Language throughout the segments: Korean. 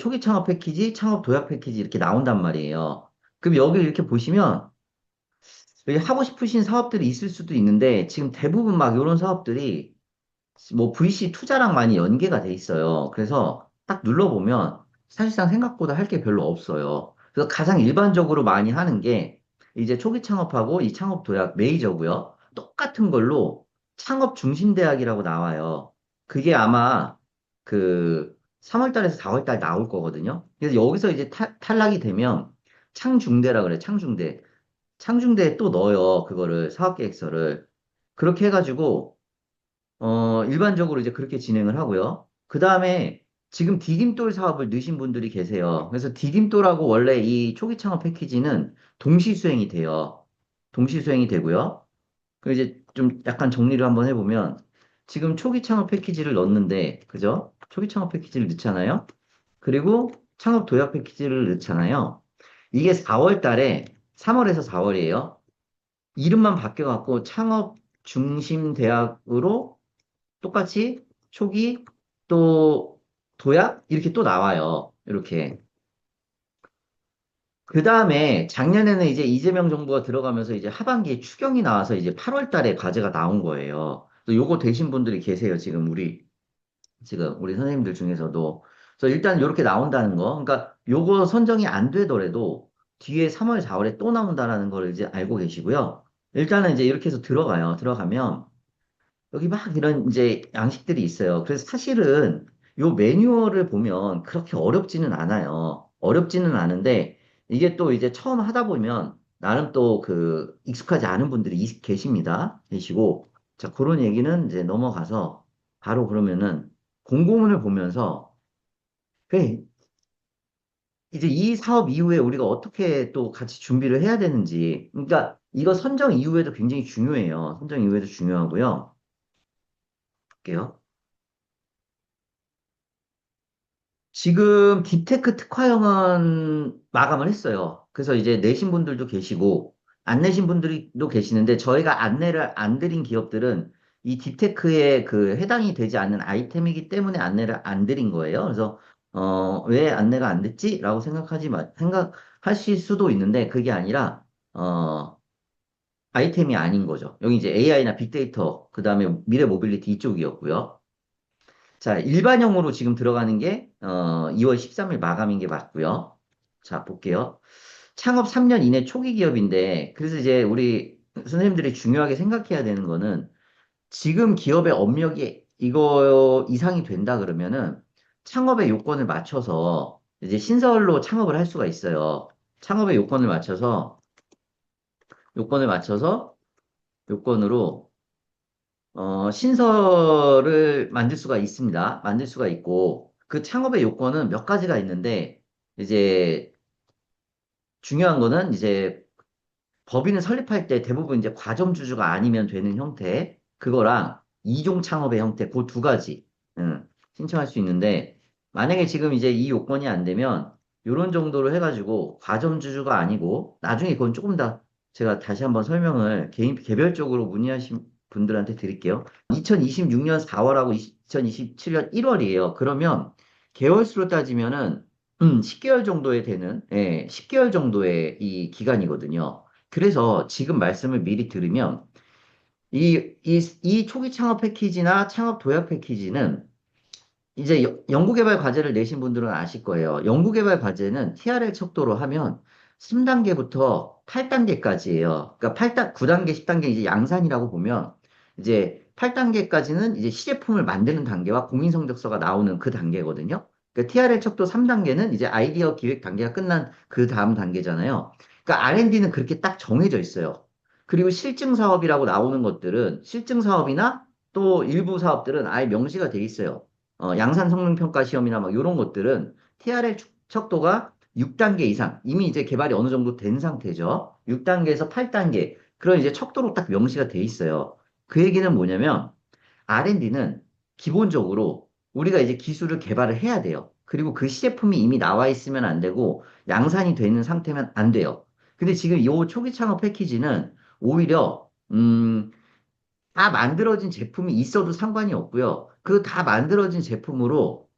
초기 창업 패키지, 창업 도약 패키지 이렇게 나온단 말이에요. 그럼 여기 이렇게 보시면 여기 하고 싶으신 사업들이 있을 수도 있는데 지금 대부분 막 이런 사업들이 뭐 VC 투자랑 많이 연계가 돼 있어요. 그래서 딱 눌러보면 사실상 생각보다 할 게 별로 없어요. 그래서 가장 일반적으로 많이 하는 게 이제 초기 창업하고 이 창업 도약 메이저고요. 똑같은 걸로 창업 중심대학이라고 나와요. 그게 아마 그 3월 달에서 4월 달 나올 거거든요. 그래서 여기서 이제 탈락이 되면 창중대라 그래, 창중대. 창중대에 또 넣어요. 그거를 사업계획서를. 그렇게 해가지고 일반적으로 이제 그렇게 진행을 하고요. 그 다음에 지금 디딤돌 사업을 넣으신 분들이 계세요. 그래서 디딤돌하고 원래 이 초기 창업 패키지는 동시 수행이 돼요. 동시 수행이 되고요. 그 이제 좀 약간 정리를 한번 해보면 지금 초기 창업 패키지를 넣는데, 그죠? 초기 창업 패키지를 넣잖아요. 그리고 창업 도약 패키지를 넣잖아요. 이게 4월 달에 3월에서 4월이에요. 이름만 바뀌어갖고 창업 중심 대학으로 똑같이 초기 또 도약 이렇게 또 나와요. 이렇게. 그 다음에 작년에는 이제 이재명 정부가 들어가면서 이제 하반기에 추경이 나와서 이제 8월 달에 과제가 나온 거예요. 그래서 요거 되신 분들이 계세요. 지금 우리 선생님들 중에서도. 그래서 일단 이렇게 나온다는 거. 그러니까 요거 선정이 안 되더라도 뒤에 3월, 4월에 또 나온다라는 걸 이제 알고 계시고요. 일단은 이제 이렇게 해서 들어가요. 들어가면 여기 막 이런 이제 양식들이 있어요. 그래서 사실은 요 매뉴얼을 보면 그렇게 어렵지는 않아요. 어렵지는 않은데 이게 또 이제 처음 하다 보면 나름 또 그 익숙하지 않은 분들이 계십니다. 계시고 자, 그런 얘기는 이제 넘어가서 바로 그러면은 공고문을 보면서 그래, 이제 이 사업 이후에 우리가 어떻게 또 같이 준비를 해야 되는지 그러니까 이거 선정 이후에도 굉장히 중요해요. 선정 이후에도 중요하고요. 볼게요. 지금 딥테크 특화형은 마감을 했어요. 그래서 이제 내신 분들도 계시고, 안 내신 분들도 계시는데, 저희가 안내를 안 드린 기업들은 이 딥테크에 그 해당이 되지 않는 아이템이기 때문에 안내를 안 드린 거예요. 그래서, 왜 안내가 안 됐지? 라고 생각하실 수도 있는데, 그게 아니라, 어, 아이템이 아닌 거죠. 여기 이제 AI나 빅데이터, 그 다음에 미래 모빌리티 이쪽이었고요. 자, 일반형으로 지금 들어가는 게 2월 13일 마감인 게 맞고요. 자, 볼게요. 창업 3년 이내 초기 기업인데 그래서 이제 우리 선생님들이 중요하게 생각해야 되는 거는 지금 기업의 업력이 이거 이상이 된다 그러면은 창업의 요건을 맞춰서 이제 신설로 창업을 할 수가 있어요. 창업의 요건을 맞춰서 요건으로 신설을 만들 수가 있습니다. 만들 수가 있고, 그 창업의 요건은 몇 가지가 있는데, 이제 중요한 거는 이제 법인을 설립할 때 대부분 이제 과점주주가 아니면 되는 형태, 그거랑 이종 창업의 형태, 그 두 가지, 신청할 수 있는데, 만약에 지금 이제 이 요건이 안 되면, 요런 정도로 해가지고, 과점주주가 아니고, 나중에 그건 조금 더 제가 다시 한번 설명을 개별적으로 문의하신 분들한테 드릴게요. 2026년 4월하고 2027년 1월이에요. 그러면 개월수로 따지면은 10개월 정도에 되는 10개월 정도의 이 기간이거든요. 그래서 지금 말씀을 미리 들으면 이 초기 창업 패키지나 창업 도약 패키지는 이제 연구개발 과제를 내신 분들은 아실 거예요. 연구개발 과제는 TRL 척도로 하면 3단계부터 8단계까지예요. 그러니까 9단계, 10단계 이제 양산이라고 보면 이제 8단계까지는 이제 시제품을 만드는 단계와 공인성적서가 나오는 그 단계거든요. 그러니까 TRL 척도 3단계는 이제 아이디어 기획 단계가 끝난 그 다음 단계잖아요. 그러니까 R&D는 그렇게 딱 정해져 있어요. 그리고 실증 사업이라고 나오는 것들은 실증 사업이나 또 일부 사업들은 아예 명시가 돼 있어요. 양산 성능 평가 시험이나 막 이런 것들은 TRL 척도가 6단계 이상, 이미 이제 개발이 어느 정도 된 상태죠. 6단계에서 8단계, 그런 이제 척도로 딱 명시가 돼 있어요. 그 얘기는 뭐냐면, R&D는 기본적으로 우리가 이제 기술을 개발을 해야 돼요. 그리고 그 시제품이 이미 나와 있으면 안 되고, 양산이 되는 상태면 안 돼요. 근데 지금 이 초기 창업 패키지는 오히려, 다 만들어진 제품이 있어도 상관이 없고요. 그 다 만들어진 제품으로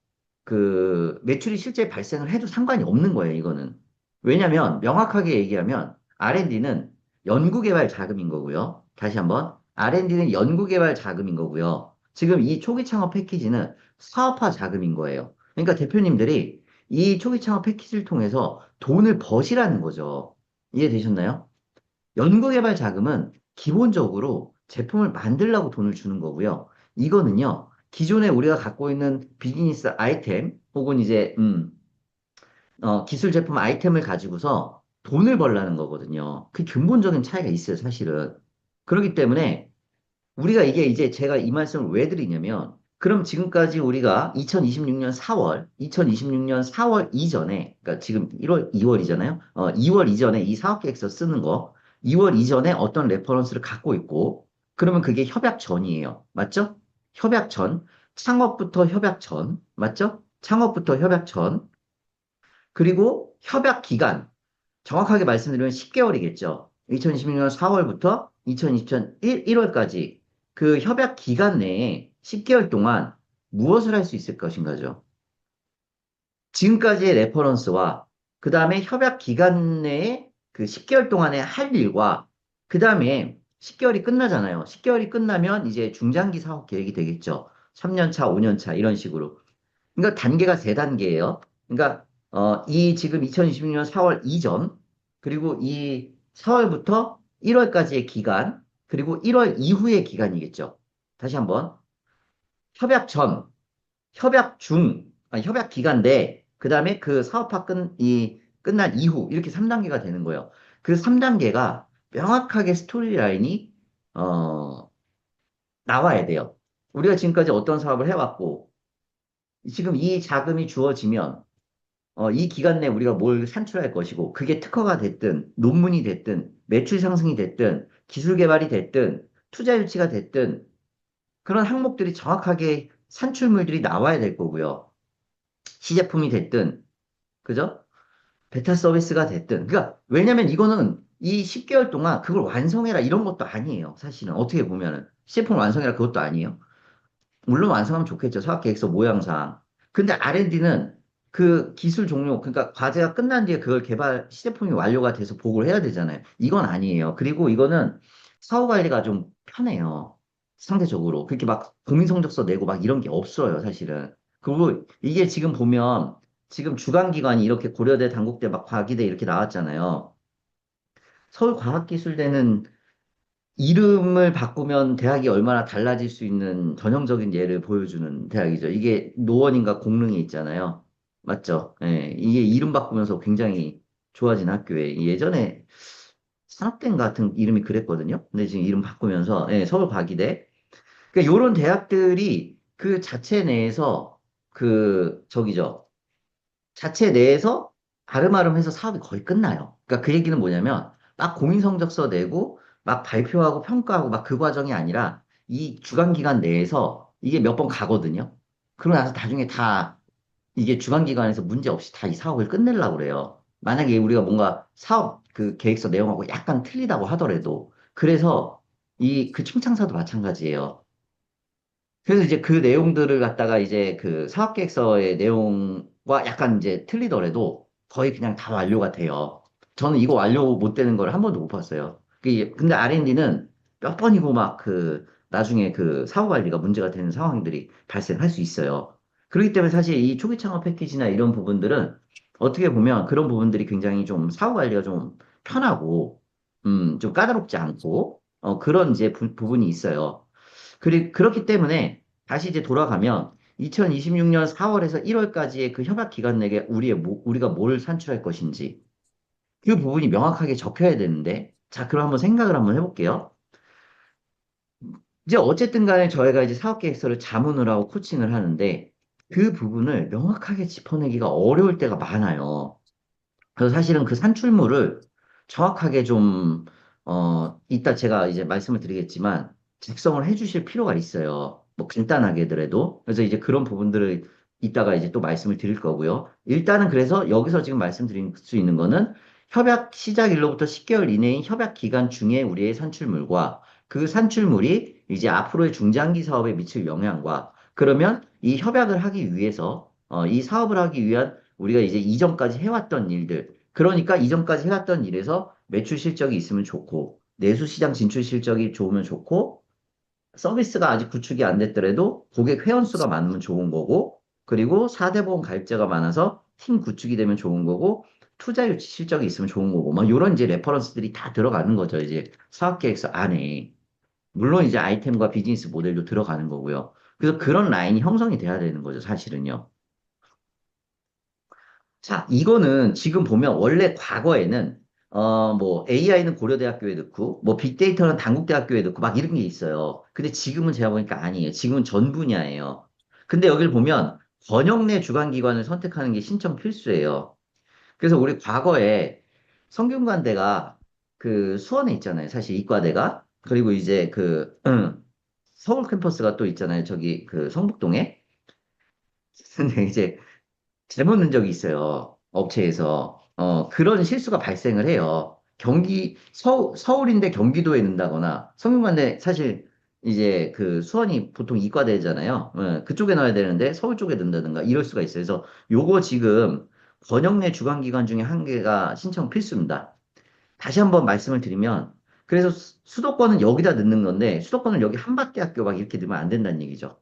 그 매출이 실제 발생을 해도 상관이 없는 거예요, 이거는. 왜냐면 명확하게 얘기하면 R&D는 연구개발 자금인 거고요. 다시 한번 R&D는 연구개발 자금인 거고요. 지금 이 초기 창업 패키지는 사업화 자금인 거예요. 그러니까 대표님들이 이 초기 창업 패키지를 통해서 돈을 버시라는 거죠. 이해되셨나요? 연구개발 자금은 기본적으로 제품을 만들려고 돈을 주는 거고요. 이거는요, 기존에 우리가 갖고 있는 비즈니스 아이템 혹은 이제 기술 제품 아이템을 가지고서 돈을 벌라는 거거든요. 그 근본적인 차이가 있어요, 사실은. 그렇기 때문에 우리가 이게 이제 제가 이 말씀을 왜 드리냐면, 그럼 지금까지 우리가 2026년 4월 이전에, 그러니까 지금 1월, 2월이잖아요. 2월 이전에 이 사업 계획서 쓰는 거, 2월 이전에 어떤 레퍼런스를 갖고 있고, 그러면 그게 협약 전이에요. 맞죠? 협약 전, 창업부터 협약 전, 맞죠? 창업부터 협약 전, 그리고 협약 기간, 정확하게 말씀드리면 10개월이겠죠. 2026년 4월부터 2027년 1월까지 그 협약 기간 내에 10개월 동안 무엇을 할 수 있을 것인가죠. 지금까지의 레퍼런스와 그 다음에 협약 기간 내에 그 10개월 동안에 할 일과 그 다음에 10개월이 끝나잖아요. 10개월이 끝나면 이제 중장기 사업 계획이 되겠죠. 3년 차, 5년 차 이런 식으로. 그러니까 단계가 세 단계예요. 그러니까 이 지금 2026년 4월 이전 그리고 이 4월부터 1월까지의 기간 그리고 1월 이후의 기간이겠죠. 다시 한번 협약 전, 협약 중, 아니, 협약 기간 내, 그 다음에 그 사업화 끝난 이후 이렇게 3단계가 되는 거예요. 그 3단계가 명확하게 스토리 라인이 나와야 돼요. 우리가 지금까지 어떤 사업을 해왔고 지금 이 자금이 주어지면 이 기간 내에 우리가 뭘 산출할 것이고, 그게 특허가 됐든, 논문이 됐든, 매출 상승이 됐든, 기술 개발이 됐든, 투자 유치가 됐든, 그런 항목들이 정확하게 산출물들이 나와야 될 거고요. 시제품이 됐든, 그죠? 베타 서비스가 됐든. 그러니까, 왜냐면 이거는 이 10개월 동안 그걸 완성해라 이런 것도 아니에요. 사실은. 어떻게 보면은. 시제품 완성해라 그것도 아니에요. 물론 완성하면 좋겠죠. 사업계획서 모양상. 근데 R&D는 그 기술 종료, 그러니까 과제가 끝난 뒤에 그걸 시제품이 완료가 돼서 보고를 해야 되잖아요. 이건 아니에요. 그리고 이거는 사후 관리가 좀 편해요. 상대적으로. 그렇게 막 공인 성적서 내고 막 이런 게 없어요, 사실은. 그리고 이게 지금 보면 지금 주관기관이 이렇게 고려대, 단국대, 막 과기대 이렇게 나왔잖아요. 서울과학기술대는 이름을 바꾸면 대학이 얼마나 달라질 수 있는 전형적인 예를 보여주는 대학이죠. 이게 노원인가 공릉에 있잖아요. 맞죠? 예, 이게 이름 바꾸면서 굉장히 좋아진 학교에 예전에 산업대 같은 이름이 그랬거든요. 근데 지금 이름 바꾸면서 예, 서울과기대. 그러니까 이런 대학들이 그 자체 내에서 그 저기죠. 자체 내에서 아름아름해서 사업이 거의 끝나요. 그러니까 그 얘기는 뭐냐면 막 공인성적서 내고 막 발표하고 평가하고 막 그 과정이 아니라 이 주관기간 내에서 이게 몇 번 가거든요. 그러고 나서 나중에 다 이게 주관기관에서 문제 없이 다 이 사업을 끝내려고 그래요. 만약에 우리가 뭔가 사업 그 계획서 내용하고 약간 틀리다고 하더라도 그래서 이 그 충창사도 마찬가지예요. 그래서 이제 그 내용들을 갖다가 이제 그 사업계획서의 내용과 약간 이제 틀리더라도 거의 그냥 다 완료가 돼요. 저는 이거 완료 못 되는 걸 한 번도 못 봤어요. 근데 R&D는 몇 번이고 막 그 나중에 그 사후 관리가 문제가 되는 상황들이 발생할 수 있어요. 그렇기 때문에 사실 이 초기 창업 패키지나 이런 부분들은 어떻게 보면 그런 부분들이 굉장히 좀 사후 관리가 좀 편하고 좀 까다롭지 않고 그런 이제 부분이 있어요. 그렇기 때문에 다시 이제 돌아가면 2026년 4월에서 1월까지의 그 협약 기간 내에 우리가 뭘 산출할 것인지 그 부분이 명확하게 적혀야 되는데 자, 그럼 한번 생각을 한번 해볼게요. 이제 어쨌든 간에 저희가 이제 사업계획서를 자문을 하고 코칭을 하는데 그 부분을 명확하게 짚어내기가 어려울 때가 많아요. 그래서 사실은 그 산출물을 정확하게 좀, 이따 제가 이제 말씀을 드리겠지만, 작성을 해 주실 필요가 있어요. 뭐 간단하게더라도. 그래서 이제 그런 부분들을 이따가 이제 또 말씀을 드릴 거고요. 일단은 그래서 여기서 지금 말씀드릴 수 있는 거는 협약 시작일로부터 10개월 이내인 협약 기간 중에 우리의 산출물과 그 산출물이 이제 앞으로의 중장기 사업에 미칠 영향과 그러면 이 협약을 하기 위해서 이 사업을 하기 위한 우리가 이제 이전까지 해왔던 일들. 그러니까 이전까지 해왔던 일에서 매출 실적이 있으면 좋고, 내수 시장 진출 실적이 좋으면 좋고, 서비스가 아직 구축이 안 됐더라도 고객 회원수가 많으면 좋은 거고, 그리고 4대 보험 가입자가 많아서 팀 구축이 되면 좋은 거고, 투자 유치 실적이 있으면 좋은 거고, 막 이런 이제 레퍼런스들이 다 들어가는 거죠. 이제 사업 계획서 안에. 물론 이제 아이템과 비즈니스 모델도 들어가는 거고요. 그래서 그런 라인이 형성이 돼야 되는 거죠, 사실은요. 자, 이거는 지금 보면 원래 과거에는 뭐 AI는 고려대학교에 넣고 뭐 빅데이터는 단국대학교에 넣고 막 이런 게 있어요. 근데 지금은 제가 보니까 아니에요. 지금은 전 분야예요. 근데 여기를 보면 번역 내 주관기관을 선택하는 게 신청 필수예요. 그래서 우리 과거에 성균관대가 그 수원에 있잖아요. 사실 이과대가. 그리고 이제 그 서울 캠퍼스가 또 있잖아요. 저기 그 성북동에. 근데 이제 잘못 넣은 적이 있어요. 업체에서. 그런 실수가 발생을 해요. 서울인데 경기도에 넣는다거나, 성균관대 사실 이제 그 수원이 보통 이과대잖아요. 그쪽에 넣어야 되는데 서울 쪽에 넣는다든가 이럴 수가 있어요. 그래서 요거 지금 번역 내 주관기관 중에 한 개가 신청 필수입니다. 다시 한번 말씀을 드리면, 그래서 수도권은 여기다 넣는 건데, 수도권은 여기 한밭대학교 막 이렇게 넣으면 안 된다는 얘기죠.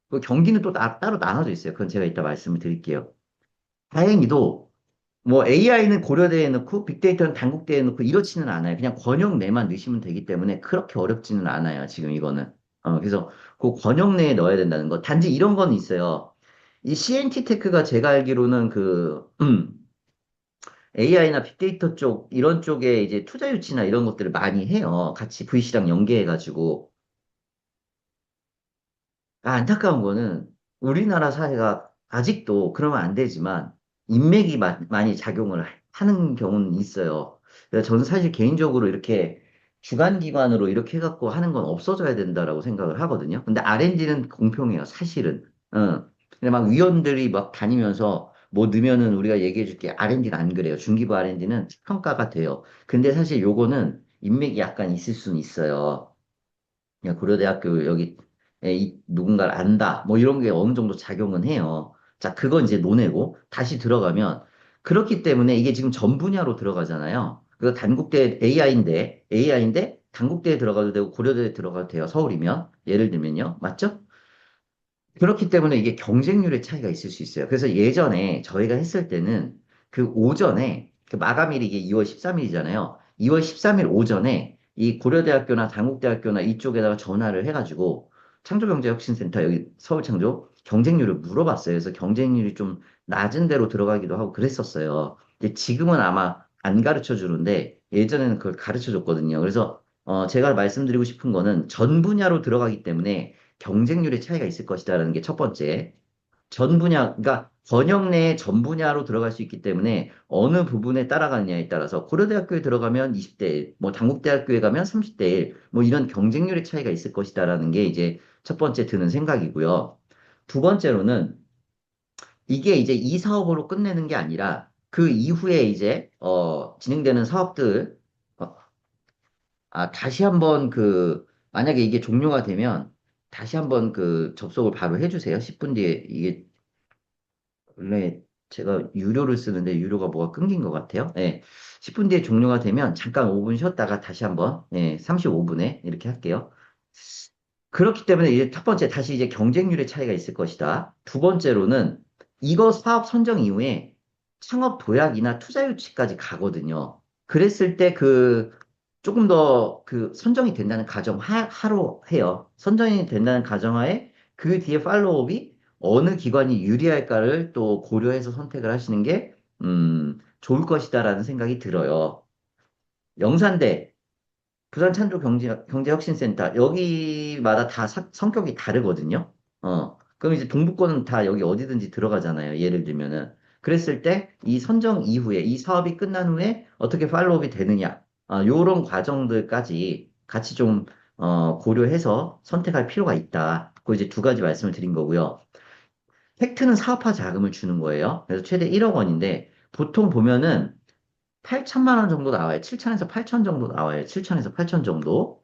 그 경기는 또 따로 나눠져 있어요. 그건 제가 이따 말씀을 드릴게요. 다행히도 뭐 AI는 고려대에 넣고 빅데이터는 단국대에 넣고 이렇지는 않아요. 그냥 권역 내만 넣으시면 되기 때문에 그렇게 어렵지는 않아요. 지금 이거는. 그래서 그 권역 내에 넣어야 된다는 거. 단지 이런 건 있어요. 이 CNT 테크가 제가 알기로는 그 AI나 빅데이터 쪽 이런 쪽에 이제 투자 유치나 이런 것들을 많이 해요. 같이 VC랑 연계해가지고. 안타까운 거는 우리나라 사회가 아직도 그러면 안 되지만 인맥이 많이 작용을 하는 경우는 있어요. 그래서 저는 사실 개인적으로 이렇게 주관기관으로 이렇게 해갖고 하는 건 없어져야 된다라고 생각을 하거든요. 근데 R&D는 공평해요, 사실은. 근데 막 위원들이 막 다니면서 뭐 넣으면은 우리가 얘기해 줄게. R&D는 안 그래요. 중기부 R&D는 평가가 돼요. 근데 사실 요거는 인맥이 약간 있을 수는 있어요. 그냥 고려대학교 여기 누군가를 안다. 뭐 이런 게 어느 정도 작용은 해요. 자, 그건 이제 논외고 다시 들어가면 그렇기 때문에 이게 지금 전 분야로 들어가잖아요. 그 단국대 AI인데 단국대에 들어가도 되고 고려대에 들어가도 돼요. 서울이면 예를 들면요. 맞죠? 그렇기 때문에 이게 경쟁률의 차이가 있을 수 있어요. 그래서 예전에 저희가 했을 때는 그 오전에, 그 마감일이 이게 2월 13일이잖아요. 2월 13일 오전에 이 고려대학교나 단국대학교나 이쪽에다가 전화를 해가지고 창조경제혁신센터 여기 서울창조 경쟁률을 물어봤어요. 그래서 경쟁률이 좀 낮은 데로 들어가기도 하고 그랬었어요. 근데 지금은 아마 안 가르쳐 주는데 예전에는 그걸 가르쳐 줬거든요. 그래서 제가 말씀드리고 싶은 거는 전 분야로 들어가기 때문에 경쟁률의 차이가 있을 것이다라는 게 첫 번째. 전 분야, 그러니까 번역 내에 전 분야로 들어갈 수 있기 때문에 어느 부분에 따라가느냐에 따라서 고려대학교에 들어가면 20대 1, 뭐 단국대학교에 가면 30대 1, 뭐 이런 경쟁률의 차이가 있을 것이다라는 게 이제 첫 번째 드는 생각이고요. 두 번째로는 이게 이제 이 사업으로 끝내는 게 아니라 그 이후에 이제 진행되는 사업들 다시 한번 만약에 이게 종료가 되면 다시 한번 그 접속을 바로 해주세요. 10분 뒤에 이게 원래 제가 유료를 쓰는데 유료가 뭐가 끊긴 것 같아요. 네. 10분 뒤에 종료가 되면 잠깐 5분 쉬었다가 다시 한번, 35분에 이렇게 할게요. 그렇기 때문에 이제 첫 번째, 다시 이제 경쟁률의 차이가 있을 것이다. 두 번째로는 이거 사업 선정 이후에 창업 도약이나 투자 유치까지 가거든요. 그랬을 때 조금 더 선정이 된다는 가정 하로 해요. 선정이 된다는 가정하에 그 뒤에 팔로업이 어느 기관이 유리할까를 또 고려해서 선택을 하시는 게, 좋을 것이다라는 생각이 들어요. 영산대, 부산창조경제혁신센터, 여기마다 다 성격이 다르거든요. 그럼 이제 동부권은 다 여기 어디든지 들어가잖아요. 예를 들면은. 그랬을 때 이 선정 이후에, 이 사업이 끝난 후에 어떻게 팔로업이 되느냐, 요런 과정들까지 같이 좀, 고려해서 선택할 필요가 있다. 그 이제 두 가지 말씀을 드린 거고요. 팩트는 사업화 자금을 주는 거예요. 그래서 최대 1억 원인데, 보통 보면은 8천만 원 정도 나와요. 7천에서 8천 정도 나와요. 7천에서 8천 정도.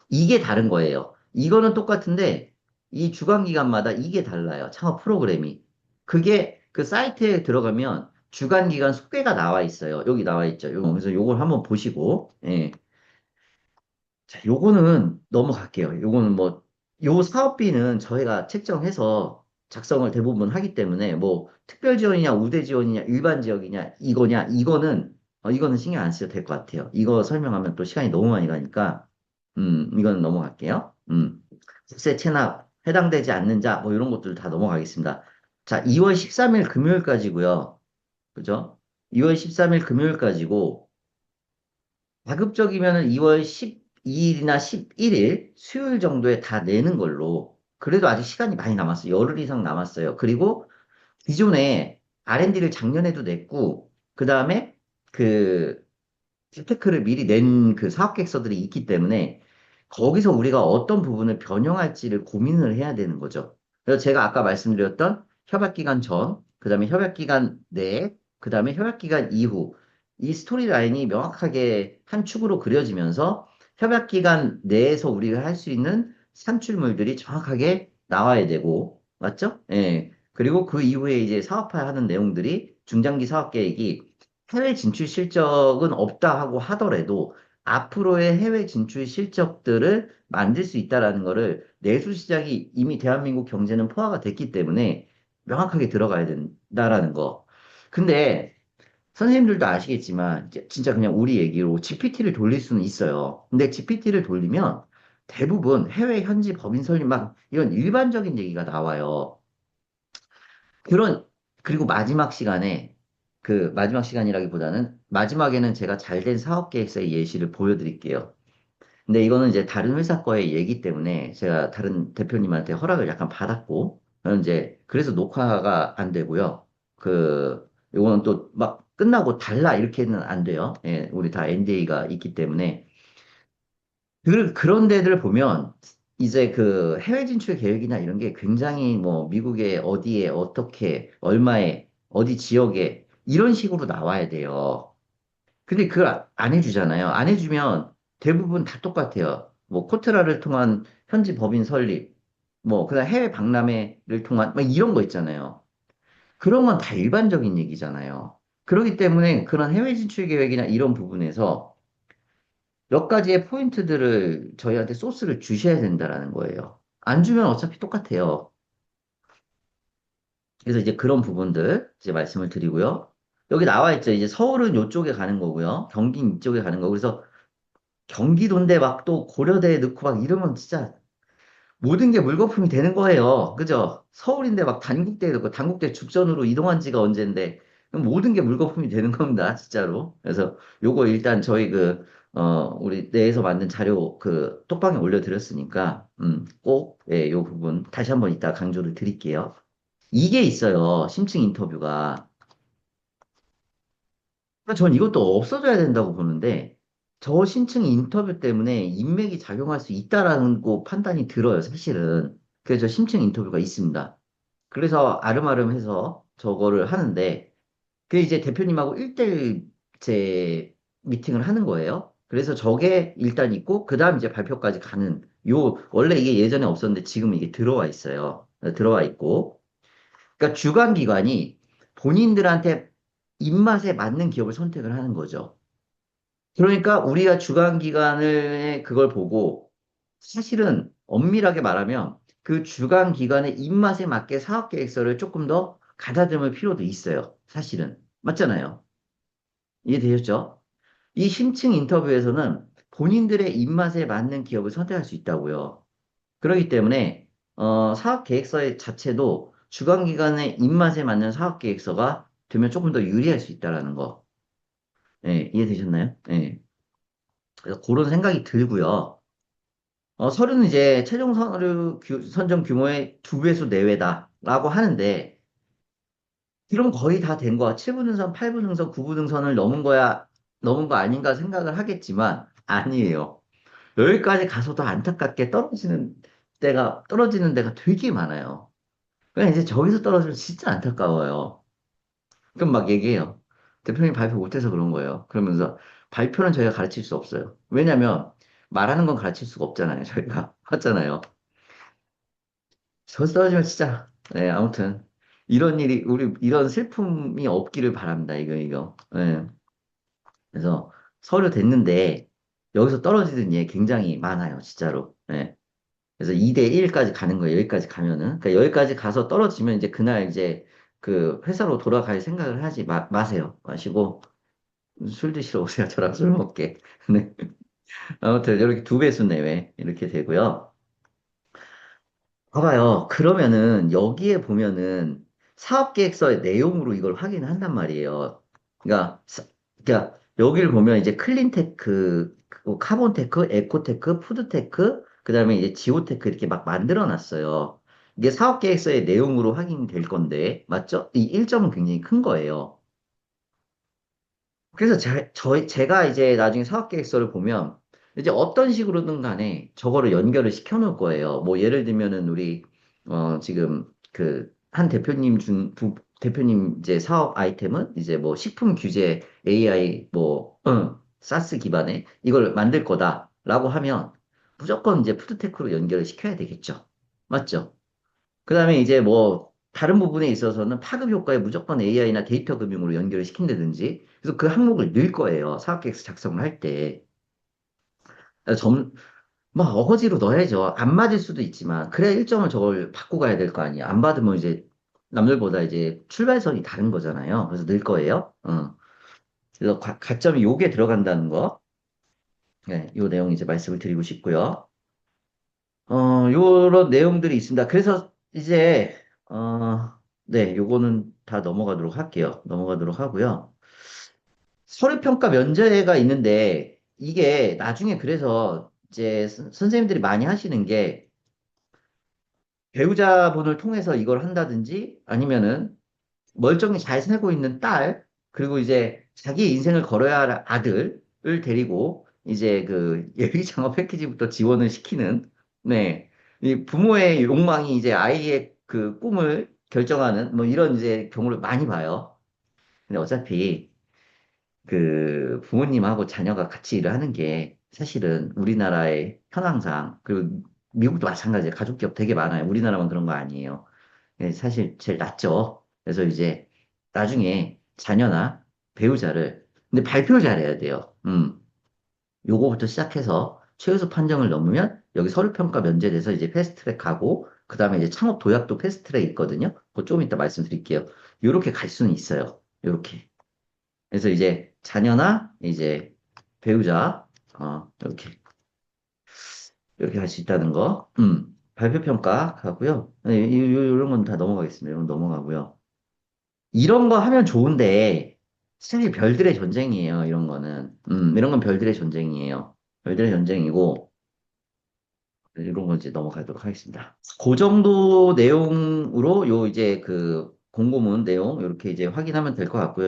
이게 다른 거예요. 이거는 똑같은데 이 주간 기간마다 이게 달라요. 창업 프로그램이. 그게 그 사이트에 들어가면 주간 기간 소개가 나와 있어요. 여기 나와 있죠. 그래서 요걸 한번 보시고, 예. 자, 요거는 넘어갈게요. 요거는 뭐, 요 사업비는 저희가 책정해서 작성을 대부분 하기 때문에 뭐, 특별 지원이냐, 우대 지원이냐, 일반 지역이냐, 이거는 신경 안 쓰셔도 될 것 같아요. 이거 설명하면 또 시간이 너무 많이 가니까, 이거는 넘어갈게요. 국세 체납, 해당되지 않는 자, 뭐, 이런 것들 다 넘어가겠습니다. 자, 2월 13일 금요일까지고요. 그죠? 2월 13일 금요일까지고, 가급적이면은 2월 12일이나 11일 수요일 정도에 다 내는 걸로. 그래도 아직 시간이 많이 남았어요. 열흘 이상 남았어요. 그리고 기존에 R&D를 작년에도 냈고, 그 다음에 그 스펙을 미리 낸 그 사업 계획서들이 있기 때문에 거기서 우리가 어떤 부분을 변형할지를 고민을 해야 되는 거죠. 그래서 제가 아까 말씀드렸던 협약 기간 전, 그 다음에 협약 기간 내, 그 다음에 협약 기간 이후 이 스토리 라인이 명확하게 한 축으로 그려지면서 협약 기간 내에서 우리가 할 수 있는 산출물들이 정확하게 나와야 되고, 맞죠? 예. 그리고 그 이후에 이제 사업화하는 내용들이 중장기 사업 계획이 해외 진출 실적은 없다 하고 하더라도 앞으로의 해외 진출 실적들을 만들 수 있다라는 거를 내수 시장이 이미 대한민국 경제는 포화가 됐기 때문에 명확하게 들어가야 된다라는 거. 근데 선생님들도 아시겠지만 진짜 그냥 우리 얘기로 GPT를 돌릴 수는 있어요. 근데 GPT를 돌리면 대부분 해외 현지 법인 설립 막 이런 일반적인 얘기가 나와요. 그런, 그리고 마지막 시간이라기보다는 마지막에는 제가 잘 된 사업 계획서의 예시를 보여드릴게요. 근데 이거는 이제 다른 회사 거의 얘기 때문에 제가 다른 대표님한테 허락을 약간 받았고, 저는 이제 그래서 녹화가 안 되고요. 이거는 또 막 끝나고 달라 이렇게는 안 돼요. 예, 우리 다 NDA가 있기 때문에. 그런 데들 보면 이제 그 해외 진출 계획이나 이런 게 굉장히 뭐 미국의 어디에 어떻게 얼마에 어디 지역에 이런 식으로 나와야 돼요. 근데 그걸 안 해주잖아요. 안 해주면 대부분 다 똑같아요. 뭐 코트라를 통한 현지 법인 설립, 뭐 그다음 해외 박람회를 통한 막 이런 거 있잖아요. 그런 건 다 일반적인 얘기잖아요. 그렇기 때문에 그런 해외 진출 계획이나 이런 부분에서 몇 가지의 포인트들을 저희한테 소스를 주셔야 된다라는 거예요. 안 주면 어차피 똑같아요. 그래서 이제 그런 부분들 이제 말씀을 드리고요. 여기 나와 있죠. 이제 서울은 이쪽에 가는 거고요. 경기는 이쪽에 가는 거고. 그래서 경기도인데 막 또 고려대에 넣고 막 이러면 진짜 모든 게 물거품이 되는 거예요. 그죠? 서울인데 막 단국대에 넣고 단국대 죽전으로 이동한 지가 언젠데 그럼 모든 게 물거품이 되는 겁니다. 진짜로. 그래서 요거 일단 저희 우리 내에서 만든 자료 톡방에 올려드렸으니까, 꼭, 예, 요 부분 다시 한번 이따 강조를 드릴게요. 이게 있어요. 심층 인터뷰가. 그러니까 전 이것도 없어져야 된다고 보는데, 저 심층 인터뷰 때문에 인맥이 작용할 수 있다라는 거 판단이 들어요, 사실은. 그래서 저 심층 인터뷰가 있습니다. 그래서 아름아름해서 저거를 하는데, 그 이제 대표님하고 1대1 제 미팅을 하는 거예요. 그래서 저게 일단 있고, 그 다음 이제 발표까지 가는, 원래 이게 예전에 없었는데 지금 이게 들어와 있어요. 들어와 있고. 그러니까 주관 기관이 본인들한테 입맛에 맞는 기업을 선택을 하는 거죠. 그러니까 우리가 주관 기관을 그걸 보고 사실은 엄밀하게 말하면 그 주관 기관의 입맛에 맞게 사업 계획서를 조금 더 가다듬을 필요도 있어요. 사실은. 맞잖아요. 이해되셨죠? 이 심층 인터뷰에서는 본인들의 입맛에 맞는 기업을 선택할 수 있다고요. 그렇기 때문에 사업 계획서 자체도 주관 기관의 입맛에 맞는 사업 계획서가 되면 조금 더 유리할 수 있다라는 거. 예, 이해되셨나요? 예. 그래서 그런 생각이 들고요. 서류는 이제 최종 서류 선정 규모의 2배수 내외다라고 하는데, 그럼 거의 다 된 거야. 7부 능선, 8부 능선, 9부 능선을 넘은 거 아닌가 생각을 하겠지만, 아니에요. 여기까지 가서도 안타깝게 떨어지는 데가 되게 많아요. 그냥 이제 저기서 떨어지면 진짜 안타까워요. 그럼 막 얘기해요. 대표님 발표 못해서 그런 거예요. 그러면서 발표는 저희가 가르칠 수 없어요. 왜냐면 말하는 건 가르칠 수가 없잖아요. 저희가. 맞잖아요. 저기서 떨어지면 진짜, 네, 아무튼. 이런 일이, 우리, 이런 슬픔이 없기를 바랍니다. 이거. 예. 그래서 서류 됐는데, 여기서 떨어지는 예 굉장히 많아요. 진짜로. 예. 그래서 2대 1까지 가는 거예요. 여기까지 가면은. 그러니까 여기까지 가서 떨어지면 이제 그날 이제 그 회사로 돌아갈 생각을 하지 마세요. 마시고 술 드시러 오세요. 저랑 술 먹게. 네. 아무튼 이렇게 두 배수 내외 이렇게 되고요. 봐봐요. 그러면은 여기에 보면은 사업계획서의 내용으로 이걸 확인을 한단 말이에요. 그러니까, 그러니까 여기를 보면 이제 클린테크, 뭐 카본테크, 에코테크, 푸드테크, 그다음에 이제 지오테크 이렇게 막 만들어 놨어요. 이게 사업계획서의 내용으로 확인될 건데, 맞죠? 이 일정은 굉장히 큰 거예요. 그래서 제가 이제 나중에 사업계획서를 보면 이제 어떤 식으로든 간에 저거를 연결을 시켜 놓을 거예요. 뭐 예를 들면은 우리 지금 그 한 대표님 대표님 이제 사업 아이템은 이제 뭐 식품 규제 AI 뭐 사스 기반의 이걸 만들 거다라고 하면 무조건 이제 푸드테크로 연결을 시켜야 되겠죠. 맞죠? 그다음에 이제 뭐 다른 부분에 있어서는 파급 효과에 무조건 AI나 데이터 금융으로 연결을 시킨다든지 그래서 그 항목을 넣을 거예요. 사업계획서 작성을 할 때. 그래서 뭐 어거지로 넣어야죠. 안 맞을 수도 있지만 그래야 일정을 저걸 받고 가야 될 거 아니에요. 안 받으면 이제 남들보다 이제 출발선이 다른 거잖아요. 그래서 넣을 거예요. 그래서 가점이 요게 들어간다는 거. 네, 요 내용 이제 말씀을 드리고 싶고요. 요런 내용들이 있습니다. 그래서 이제, 네, 요거는 다 넘어가도록 할게요. 넘어가도록 하고요. 서류평가 면제가 있는데, 이게 나중에 그래서 이제 선생님들이 많이 하시는 게, 배우자분을 통해서 이걸 한다든지, 아니면은 멀쩡히 잘 살고 있는 딸, 그리고 이제 자기 인생을 걸어야 할 아들을 데리고 이제 그 예비 창업 패키지부터 지원을 시키는, 네. 이 부모의 욕망이 이제 아이의 그 꿈을 결정하는 뭐 이런 이제 경우를 많이 봐요. 근데 어차피 그 부모님하고 자녀가 같이 일을 하는 게 사실은 우리나라의 현황상, 그리고 미국도 마찬가지예요. 가족 기업 되게 많아요. 우리나라만 그런 거 아니에요. 예, 사실 제일 낫죠. 그래서 이제 나중에 자녀나 배우자를 근데 발표를 잘해야 돼요. 요거부터 시작해서 최우수 판정을 넘으면 여기 서류평가 면제돼서 이제 패스트트랙 가고 그다음에 이제 창업 도약도 패스트트랙 있거든요. 그거 좀 이따 말씀드릴게요. 요렇게 갈 수는 있어요. 요렇게. 그래서 이제 자녀나 이제 배우자 이렇게 이렇게 할 수 있다는 거. 발표 평가 가고요. 네, 이런 건 다 넘어가겠습니다. 이런 건 넘어가고요. 이런 거 하면 좋은데, 사실 별들의 전쟁이에요, 이런 거는. 이런 건 별들의 전쟁이에요. 별들의 전쟁이고, 이런 건 이제 넘어가도록 하겠습니다. 그 정도 내용으로 요 이제 그 공고문 내용, 이렇게 이제 확인하면 될 것 같고요.